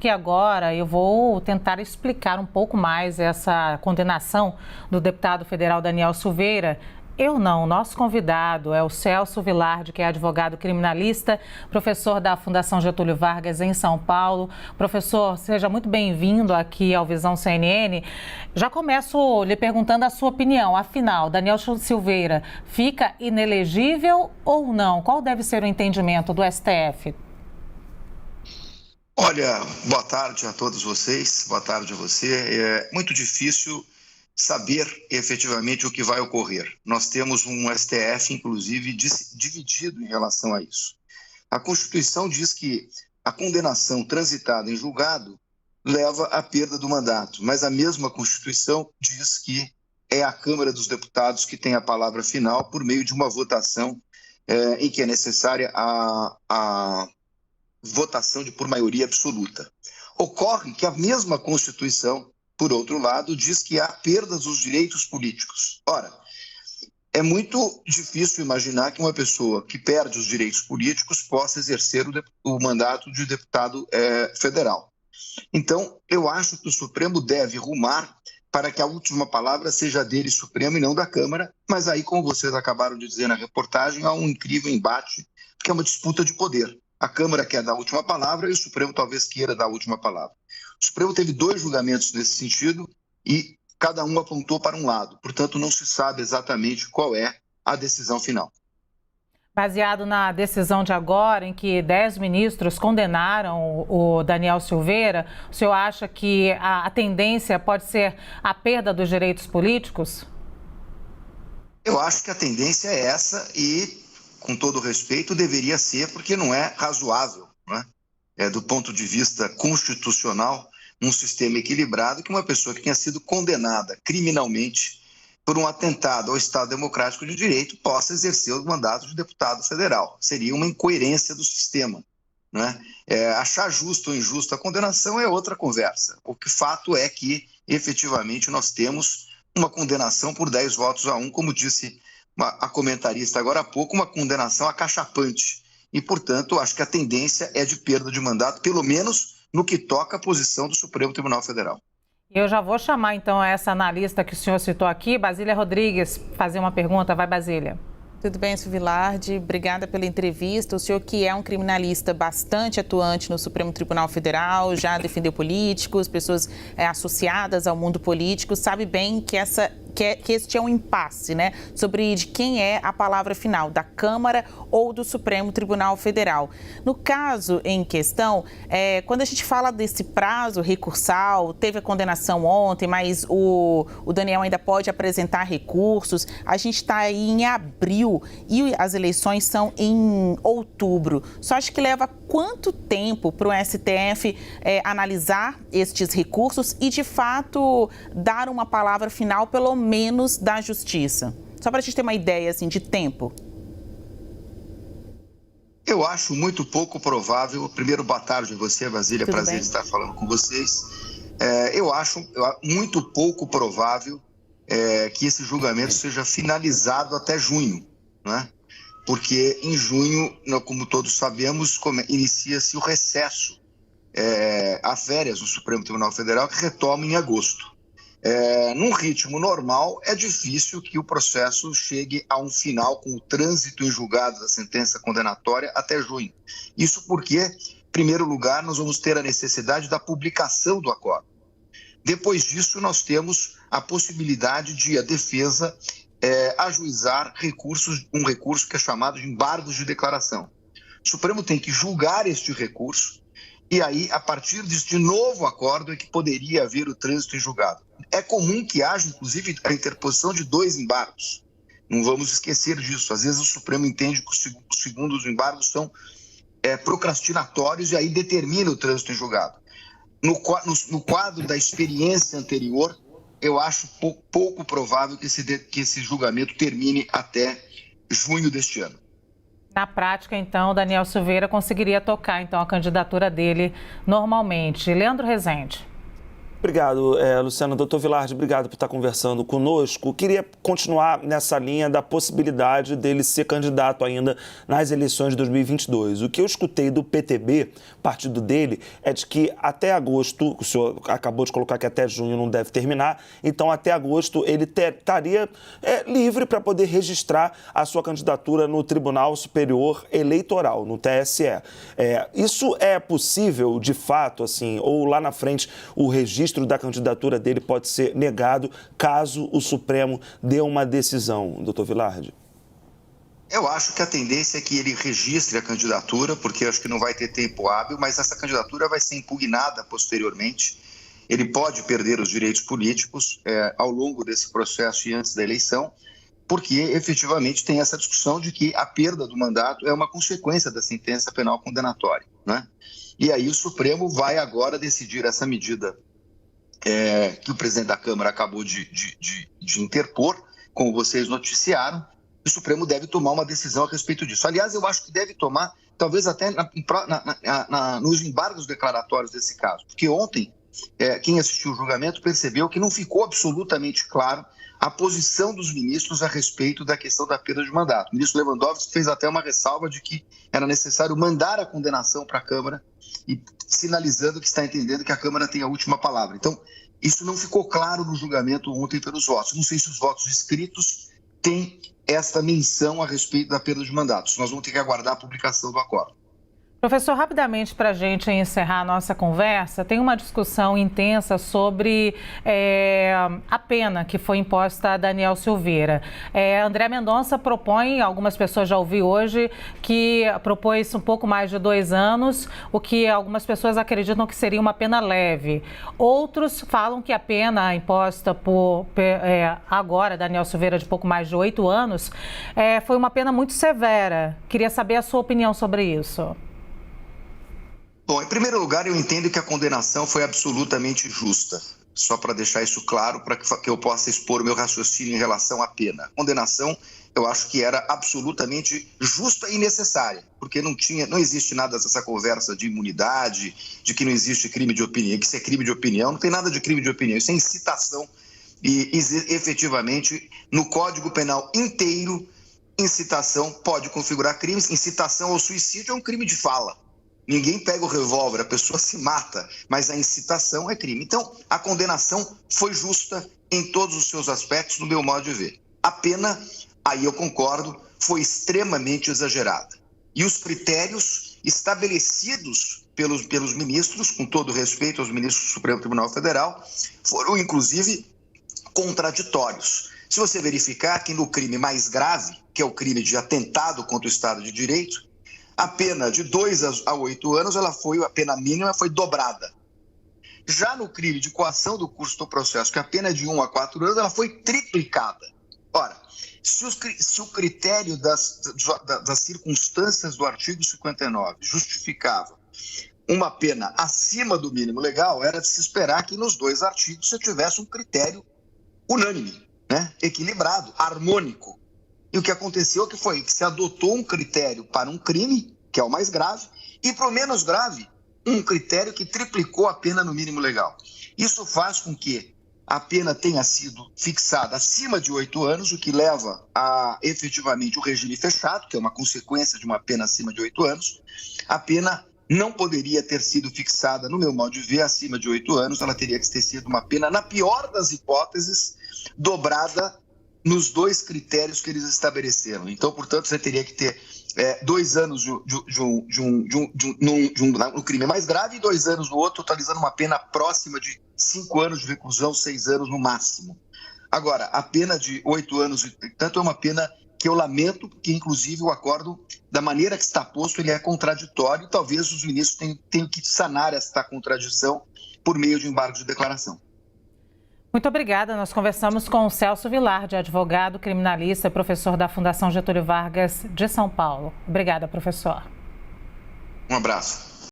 porque agora eu vou tentar explicar um pouco mais essa condenação do deputado federal Daniel Silveira. Eu não, nosso convidado é o Celso Vilardi, que é advogado criminalista, professor da Fundação Getúlio Vargas em São Paulo. Professor, seja muito bem-vindo aqui ao Visão CNN. Já começo lhe perguntando a sua opinião. Afinal, Daniel Silveira fica inelegível ou não? Qual deve ser o entendimento do STF? Olha, boa tarde a todos vocês, boa tarde a você. É muito difícil saber efetivamente o que vai ocorrer. Nós temos um STF, inclusive, dividido em relação a isso. A Constituição diz que a condenação transitada em julgado leva à perda do mandato, mas a mesma Constituição diz que é a Câmara dos Deputados que tem a palavra final por meio de uma votação em que é necessária a votação por maioria absoluta. Ocorre que a mesma Constituição, por outro lado, diz que há perdas dos direitos políticos. Ora, é muito difícil imaginar que uma pessoa que perde os direitos políticos possa exercer o mandato de deputado federal. Então, eu acho que o Supremo deve rumar para que a última palavra seja dele, Supremo, e não da Câmara, mas aí, como vocês acabaram de dizer na reportagem, há um incrível embate, que é uma disputa de poder. A Câmara quer dar a última palavra e o Supremo talvez queira dar a última palavra. O Supremo teve 2 julgamentos nesse sentido e cada um apontou para um lado. Portanto, não se sabe exatamente qual é a decisão final. Baseado na decisão de agora, em que 10 ministros condenaram o Daniel Silveira, o senhor acha que a tendência pode ser a perda dos direitos políticos? Eu acho que a tendência é essa e, com todo respeito, deveria ser, porque não é razoável, né? Do ponto de vista constitucional, um sistema equilibrado que uma pessoa que tenha sido condenada criminalmente por um atentado ao Estado Democrático de Direito possa exercer o mandato de deputado federal. Seria uma incoerência do sistema, né? Achar justo ou injusto a condenação é outra conversa. O que fato é que, efetivamente, nós temos uma condenação por 10 votos a 1, como disse a comentarista agora há pouco, uma condenação acachapante. E, portanto, acho que a tendência é de perda de mandato, pelo menos no que toca à posição do Supremo Tribunal Federal. Eu já vou chamar, então, essa analista que o senhor citou aqui, Basília Rodrigues, fazer uma pergunta. Vai, Basília. Tudo bem, Celso Vilardi? Obrigada pela entrevista. O senhor, que é um criminalista bastante atuante no Supremo Tribunal Federal, já defendeu políticos, pessoas associadas ao mundo político, sabe bem que este é um impasse, né? Sobre de quem é a palavra final, da Câmara ou do Supremo Tribunal Federal. No caso em questão, quando a gente fala desse prazo recursal, teve a condenação ontem, mas o Daniel ainda pode apresentar recursos. A gente está aí em abril e as eleições são em outubro. Só acho que leva quanto tempo para o STF analisar estes recursos e, de fato, dar uma palavra final, pelo menos, da Justiça? Só para a gente ter uma ideia assim, de tempo. Eu acho muito pouco provável. Primeiro, boa tarde a você, Basília. Tudo prazer bem? estar falando com vocês. Eu acho muito pouco provável que esse julgamento seja finalizado até junho, né? Porque em junho, como todos sabemos, inicia-se o recesso, as férias do Supremo Tribunal Federal, que retoma em agosto. Num ritmo normal, é difícil que o processo chegue a um final com o trânsito em julgado da sentença condenatória até junho. Isso porque, em primeiro lugar, nós vamos ter a necessidade da publicação do acordo. Depois disso, nós temos a possibilidade de a defesa ajuizar um recurso que é chamado de embargos de declaração. O Supremo tem que julgar este recurso e aí, a partir deste novo acordo, é que poderia haver o trânsito em julgado. É comum que haja, inclusive, a interposição de 2 embargos. Não vamos esquecer disso. Às vezes o Supremo entende que os segundos embargos são procrastinatórios e aí determina o trânsito em julgado. No quadro da experiência anterior, eu acho pouco provável que esse julgamento termine até junho deste ano. Na prática, então, Daniel Silveira conseguiria tocar, então, a candidatura dele normalmente. Leandro Rezende. Obrigado, Luciano. Doutor Vilardi, obrigado por estar conversando conosco. Queria continuar nessa linha da possibilidade dele ser candidato ainda nas eleições de 2022. O que eu escutei do PTB, partido dele, é de que até agosto, o senhor acabou de colocar que até junho não deve terminar, então até agosto ele estaria livre para poder registrar a sua candidatura no Tribunal Superior Eleitoral, no TSE. Isso é possível, de fato, assim, ou lá na frente o registro da candidatura dele pode ser negado caso o Supremo dê uma decisão, doutor Vilardi? Eu acho que a tendência é que ele registre a candidatura, porque acho que não vai ter tempo hábil, mas essa candidatura vai ser impugnada posteriormente. Ele pode perder os direitos políticos ao longo desse processo e antes da eleição, porque efetivamente tem essa discussão de que a perda do mandato é uma consequência da sentença penal condenatória, né? E aí o Supremo vai agora decidir essa medida que o presidente da Câmara acabou de interpor, como vocês noticiaram. O Supremo deve tomar uma decisão a respeito disso. Aliás, eu acho que deve tomar, talvez até nos embargos declaratórios desse caso, porque ontem quem assistiu o julgamento percebeu que não ficou absolutamente claro a posição dos ministros a respeito da questão da perda de mandato. O ministro Lewandowski fez até uma ressalva de que era necessário mandar a condenação para a Câmara, e sinalizando que está entendendo que a Câmara tem a última palavra. Então, isso não ficou claro no julgamento ontem pelos votos. Não sei se os votos escritos têm esta menção a respeito da perda de mandatos. Nós vamos ter que aguardar a publicação do acordo. Professor, rapidamente para a gente encerrar a nossa conversa, tem uma discussão intensa sobre a pena que foi imposta a Daniel Silveira. André Mendonça propõe, algumas pessoas já ouvi hoje, que propôs um pouco mais de 2 anos, o que algumas pessoas acreditam que seria uma pena leve. Outros falam que a pena imposta por agora, Daniel Silveira, de pouco mais de 8 anos, foi uma pena muito severa. Queria saber a sua opinião sobre isso. Bom, em primeiro lugar, eu entendo que a condenação foi absolutamente justa. Só para deixar isso claro, para que eu possa expor o meu raciocínio em relação à pena. A condenação, eu acho que era absolutamente justa e necessária, porque não existe nada dessa conversa de imunidade, de que não existe crime de opinião, que isso é crime de opinião. Não tem nada de crime de opinião, isso é incitação. E efetivamente, no Código Penal inteiro, incitação pode configurar crimes. Incitação ao suicídio é um crime de fala. Ninguém pega o revólver, a pessoa se mata, mas a incitação é crime. Então, a condenação foi justa em todos os seus aspectos, no meu modo de ver. A pena, aí eu concordo, foi extremamente exagerada. E os critérios estabelecidos pelos ministros, com todo respeito aos ministros do Supremo Tribunal Federal, foram, inclusive, contraditórios. Se você verificar que no crime mais grave, que é o crime de atentado contra o Estado de Direito, a pena de 2 a 8 anos, a pena mínima foi dobrada. Já no crime de coação do curso do processo, que a pena é de 1 a 4 anos, ela foi triplicada. Ora, se o critério das circunstâncias do artigo 59 justificava uma pena acima do mínimo legal, era de se esperar que nos 2 artigos você tivesse um critério unânime, né? Equilibrado, harmônico. E o que aconteceu que foi que se adotou um critério para um crime, que é o mais grave, e para o menos grave, um critério que triplicou a pena no mínimo legal. Isso faz com que a pena tenha sido fixada acima de 8 anos, o que leva a efetivamente o regime fechado, que é uma consequência de uma pena acima de 8 anos. A pena não poderia ter sido fixada, no meu modo de ver, acima de 8 anos, ela teria que ter sido uma pena, na pior das hipóteses, dobrada nos 2 critérios que eles estabeleceram. Então, portanto, você teria que ter 2 anos no crime mais grave e 2 anos no outro, totalizando uma pena próxima de 5 anos de reclusão, 6 anos no máximo. Agora, a pena de 8 anos, portanto, é uma pena que eu lamento, porque, inclusive, o acordo, da maneira que está posto, ele é contraditório e talvez os ministros tenham que sanar esta contradição por meio de embargo de declaração. Muito obrigada. Nós conversamos com o Celso Vilardi, advogado criminalista, professor da Fundação Getúlio Vargas de São Paulo. Obrigada, professor. Um abraço.